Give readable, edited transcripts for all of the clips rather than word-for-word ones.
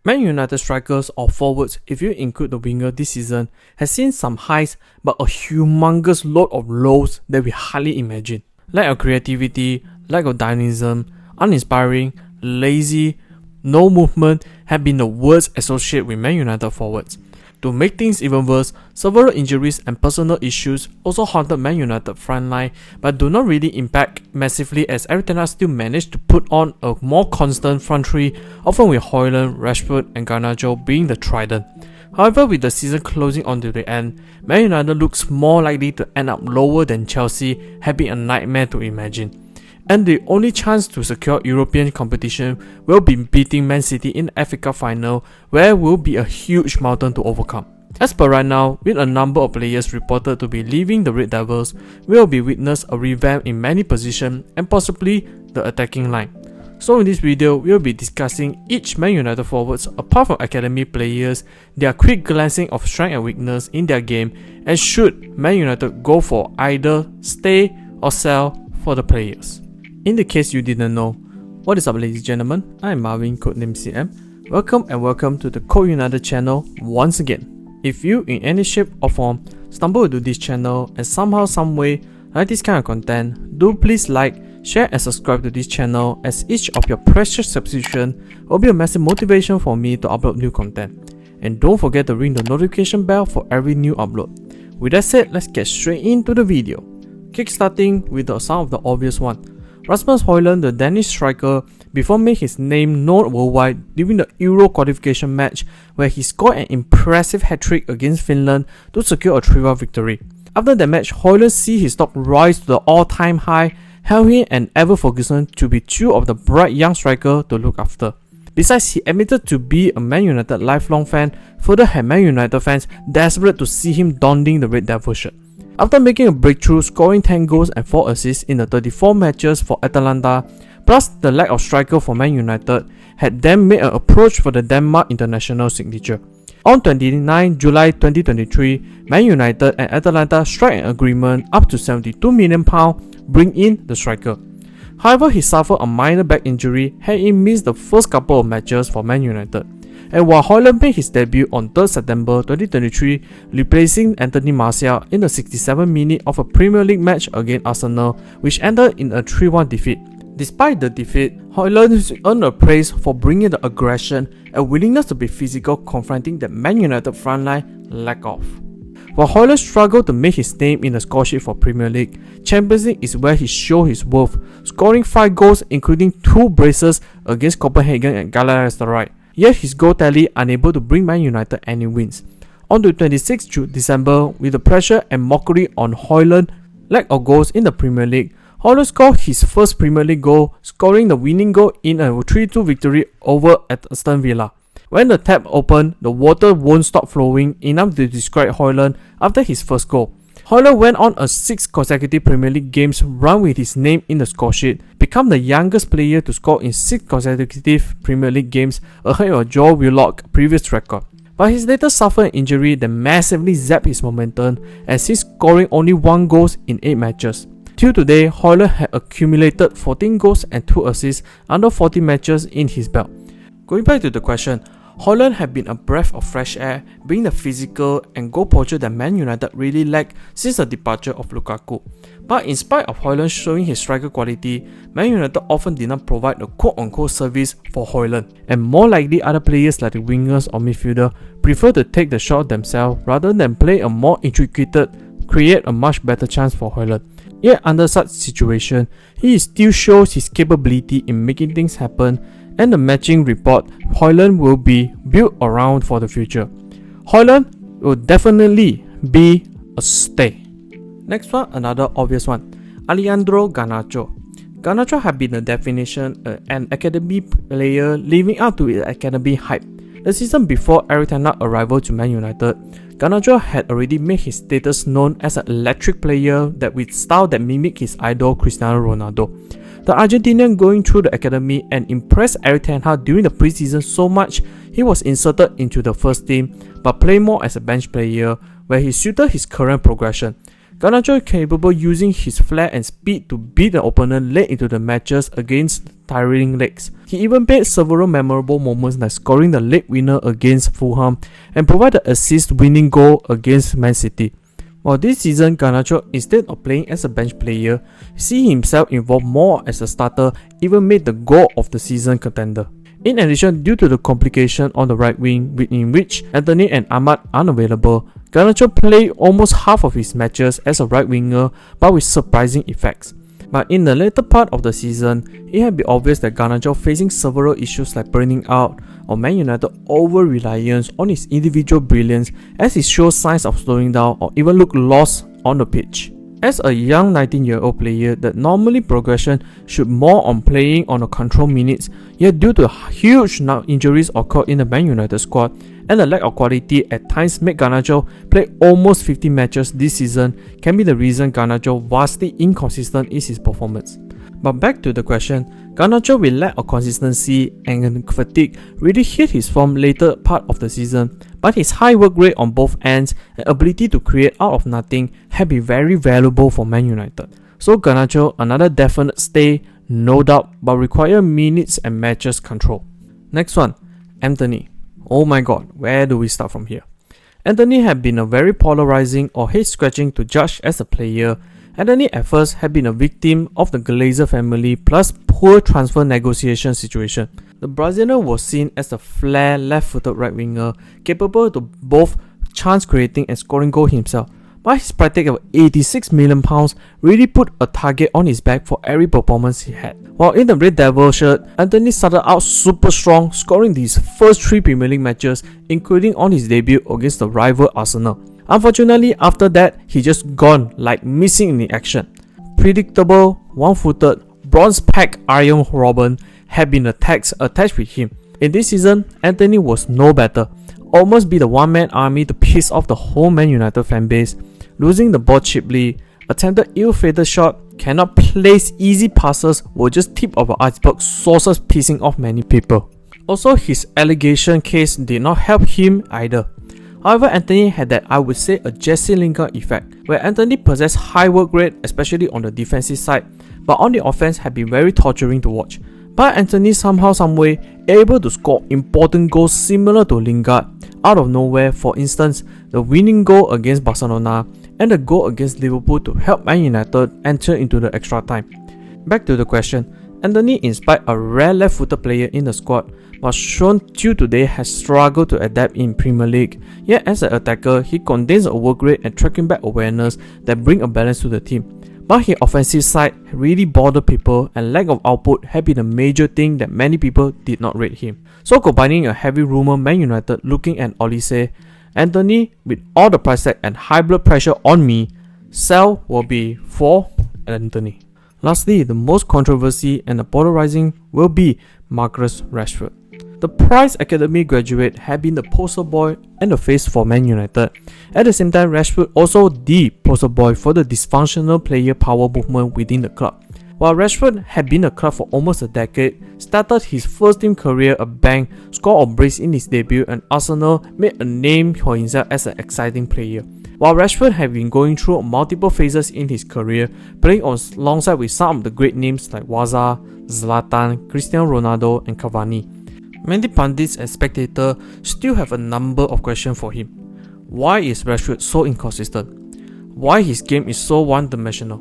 Man United strikers or forwards, if you include the winger this season, has seen some highs but a humongous load of lows that we hardly imagine. Lack of creativity, lack of dynamism, uninspiring, lazy, no movement have been the words associated with Man United forwards. To make things even worse, several injuries and personal issues also haunted Man United frontline but do not really impact massively as Erik ten Hag still managed to put on a more constant front three, often with Hojlund, Rashford and Garnacho being the trident. However, with the season closing onto the end, Man United looks more likely to end up lower than Chelsea, had been a nightmare to imagine. And the only chance to secure European competition will be beating Man City in the FA Cup final, where will be a huge mountain to overcome. As per right now, with a number of players reported to be leaving the Red Devils, we will be witness a revamp in many positions and possibly the attacking line. So in this video, we will be discussing each Man United forwards apart from academy players, their quick glancing of strength and weakness in their game, and should Man United go for either stay or sell for the players. In the case you didn't know, what is up ladies and gentlemen, I am Marvin, codename CM. Welcome to the Code United channel once again. If you in any shape or form stumble into this channel and somehow some way like this kind of content, do please like, share and subscribe to this channel as each of your precious subscription will be a massive motivation for me to upload new content. And don't forget to ring the notification bell for every new upload. With that said, let's get straight into the video. Kickstarting with some of the obvious one. Rasmus Hojlund, the Danish striker, before made his name known worldwide during the Euro qualification match where he scored an impressive hat-trick against Finland to secure a 3-1 victory. After that match, Hojlund see his stock rise to the all-time high, held him and Ever Ferguson to be two of the bright young striker to look after. Besides, he admitted to be a Man United lifelong fan, further had Man United fans desperate to see him donning the Red Devil shirt. After making a breakthrough, scoring 10 goals and 4 assists in the 34 matches for Atalanta, plus the lack of striker for Man United, had then made an approach for the Denmark international signature. On 29 July 2023, Man United and Atalanta struck an agreement up to £72 million, bring in the striker. However, he suffered a minor back injury, had he missed the first couple of matches for Man United. And while Hojlund made his debut on 3rd September 2023, replacing Antony in the 67th minute of a Premier League match against Arsenal, which ended in a 3-1 defeat. Despite the defeat, Hojlund earned a praise for bringing the aggression and willingness to be physical, confronting the Man United frontline lack of. While Hojlund struggled to make his name in the scoresheet for Premier League, Champions League is where he showed his worth, scoring 5 goals including 2 braces against Copenhagen and Galatasaray. Yet his goal tally unable to bring Man United any wins. On the 26th December, with the pressure and mockery on Hojlund's lack of goals in the Premier League, Hojlund scored his first Premier League goal, scoring the winning goal in a 3-2 victory over at Aston Villa. When the tap opened, the water won't stop flowing, enough to describe Hojlund after his first goal. Hojlund went on a 6 consecutive Premier League games run with his name in the scoresheet, become the youngest player to score in 6 consecutive Premier League games ahead of Joe Willock's previous record. But his later suffered an injury that massively zapped his momentum as he's scoring only 1 goal in 8 matches. Till today, Hojlund had accumulated 14 goals and 2 assists under 40 matches in his belt. Going back to the question, Hojlund had been a breath of fresh air, being the physical and goal poacher that Man United really lacked since the departure of Lukaku. But in spite of Hojlund showing his striker quality, Man United often did not provide a quote-unquote service for Hojlund, and more likely other players like the wingers or midfielder prefer to take the shot themselves rather than play a more intricate, create a much better chance for Hojlund. Yet under such situation, he still shows his capability in making things happen, and the matching report Hojlund will be built around for the future. Hojlund will definitely be a stay. Next one, another obvious one, Alejandro Garnacho. Garnacho had been the definition an academy player living up to his academy hype. The season before Erik ten Hag's arrival to Man United, Garnacho had already made his status known as an electric player that with style that mimicked his idol Cristiano Ronaldo. The Argentinian going through the academy and impressed Erik ten Hag during the preseason so much he was inserted into the first team but played more as a bench player where he suited his current progression. Garnacho capable using his flair and speed to beat the opponent late into the matches against tiring legs. He even made several memorable moments like scoring the late winner against Fulham and provided the assist winning goal against Man City. While this season, Garnacho, instead of playing as a bench player, see himself involved more as a starter, even made the goal of the season contender. In addition, due to the complication on the right wing, in which Antony and Ahmad are unavailable, Garnacho played almost half of his matches as a right winger, but with surprising effects. But in the later part of the season, it had been obvious that Garnacho facing several issues like burning out or Man United over-reliance on his individual brilliance, as he showed signs of slowing down or even looked lost on the pitch. As a young 19-year-old player that normally progression should more on playing on a control minutes, yet due to huge injuries occurred in the Man United squad and the lack of quality at times made Garnacho play almost 50 matches this season can be the reason Garnacho vastly inconsistent is his performance. But back to the question, Garnacho with lack of consistency and fatigue really hit his form later part of the season, but his high work rate on both ends and ability to create out of nothing have been very valuable for Man United. So Garnacho, another definite stay, no doubt, but require minutes and matches control. Next one, Antony. Oh my god, where do we start from here? Antony had been a very polarizing or head-scratching to judge as a player. Antony at first had been a victim of the Glazer family plus poor transfer negotiation situation. The Brazilian was seen as a flair left-footed right winger, capable to both chance creating and scoring goal himself. But his price tag of £86 million really put a target on his back for every performance he had. While in the Red Devil shirt, Antony started out super strong, scoring his first 3 Premier League matches, including on his debut against the rival Arsenal. Unfortunately, after that, he just gone like missing in the action. Predictable, one-footed, bronze-packed Arjen Robben had been attached with him. In this season, Antony was no better. Almost be the one-man army to piss off the whole Man United fan base, losing the ball cheaply, attempted ill-fated shot, cannot place easy passes were just tip of the iceberg sources pissing off many people. Also, his allegation case did not help him either. However, Antony had that I would say a Jesse Lingard effect, where Antony possessed high work rate, especially on the defensive side, but on the offense had been very torturing to watch. But Antony somehow, someway, able to score important goals similar to Lingard out of nowhere, for instance, the winning goal against Barcelona and the goal against Liverpool to help Man United enter into the extra time. Back to the question, Antony, in spite a rare left-footed player in the squad, was shown till today has struggled to adapt in Premier League, yet as an attacker, he contains a work rate and tracking back awareness that bring a balance to the team. But his offensive side really bothered people, and lack of output had been a major thing that many people did not rate him. So combining a heavy rumour Man United looking at Olise, Antony, with all the price tag and high blood pressure on me, sell will be for Antony. Lastly, the most controversy and the polarizing will be Marcus Rashford. The Price Academy graduate had been the poster boy and the face for Man United. At the same time, Rashford also the poster boy for the dysfunctional player power movement within the club. While Rashford had been at the club for almost a decade, started his first team career a bang, scored a brace in his debut, and Arsenal made a name for himself as an exciting player. While Rashford had been going through multiple phases in his career, playing alongside with some of the great names like Waza, Zlatan, Cristiano Ronaldo, and Cavani. Many pundits and spectators still have a number of questions for him. Why is Rashford so inconsistent? Why his game is so one-dimensional?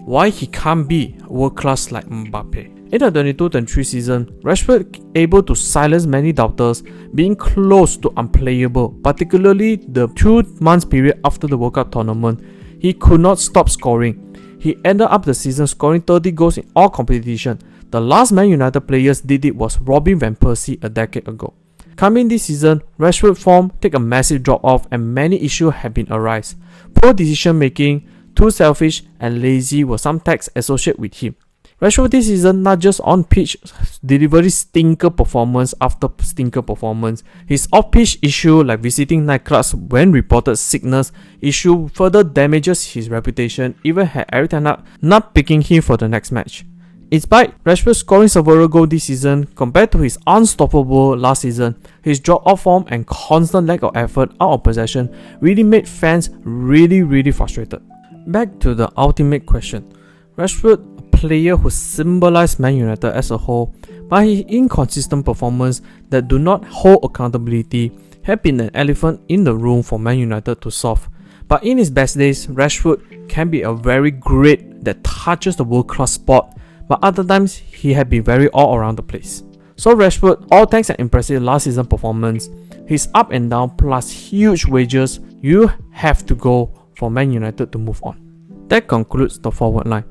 Why he can't be world-class like Mbappe? In the 22-23 season, Rashford able to silence many doubters, being close to unplayable, particularly the 2 months period after the World Cup tournament. He could not stop scoring. He ended up the season scoring 30 goals in all competitions. The last Man United players did it was Robin van Persie a decade ago. Coming this season, Rashford form take a massive drop off and many issues have been arise. Poor decision making, too selfish and lazy were some tags associated with him. Rashford this season not just on pitch delivery stinker performance after stinker performance. His off pitch issue like visiting nightclubs when reported sickness issue further damages his reputation, even had Eric Ten Hag not picking him for the next match. In spite Rashford scoring several goals this season compared to his unstoppable last season, his drop-off form and constant lack of effort out of possession really made fans really frustrated. Back to the ultimate question. Rashford, a player who symbolized Man United as a whole by his inconsistent performance that do not hold accountability, have been an elephant in the room for Man United to solve. But in his best days, Rashford can be a very great that touches the world-class spot, but other times he had been very all around the place. So Rashford, all thanks an impressive last season performance, his up and down plus huge wages, you have to go for Man United to move on. That concludes the forward line.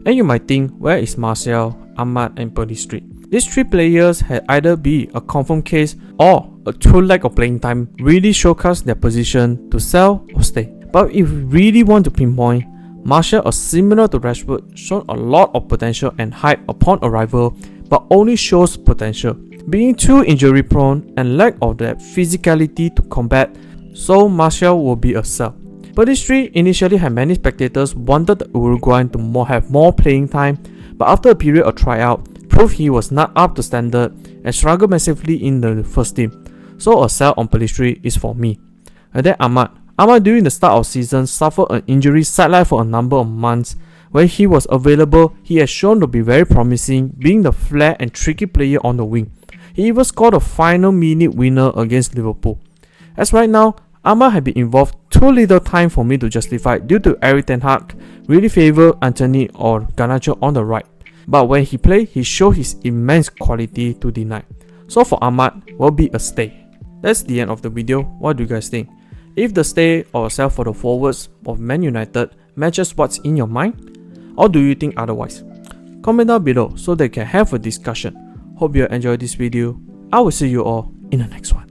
And you might think, where is Martial, Ahmad and Pellistri? These three players had either be a confirmed case or a true lack of playing time really showcase their position to sell or stay. But if we really want to pinpoint, Martial, or similar to Rashford, showed a lot of potential and hype upon arrival, but only shows potential, being too injury prone and lack of that physicality to combat, so Martial will be a sell. Pellistri initially had many spectators wanted the Uruguayan to have more playing time, but after a period of tryout, proved he was not up to standard and struggled massively in the first team, so a sell on Pellistri is for me. And then Ahmad during the start of season suffered an injury sideline for a number of months. When he was available, he has shown to be very promising, being the flair and tricky player on the wing. He even scored a final minute winner against Liverpool. As right now, Ahmad had been involved too little time for me to justify due to Erik ten Hag really favour Antony or Garnacho on the right. But when he played, he showed his immense quality to deny. So for Ahmad, will be a stay. That's the end of the video. What do you guys think? If the stay or sell for the forwards of Man United matches what's in your mind, or do you think otherwise? Comment down below so they can have a discussion. Hope you enjoyed this video. I will see you all in the next one.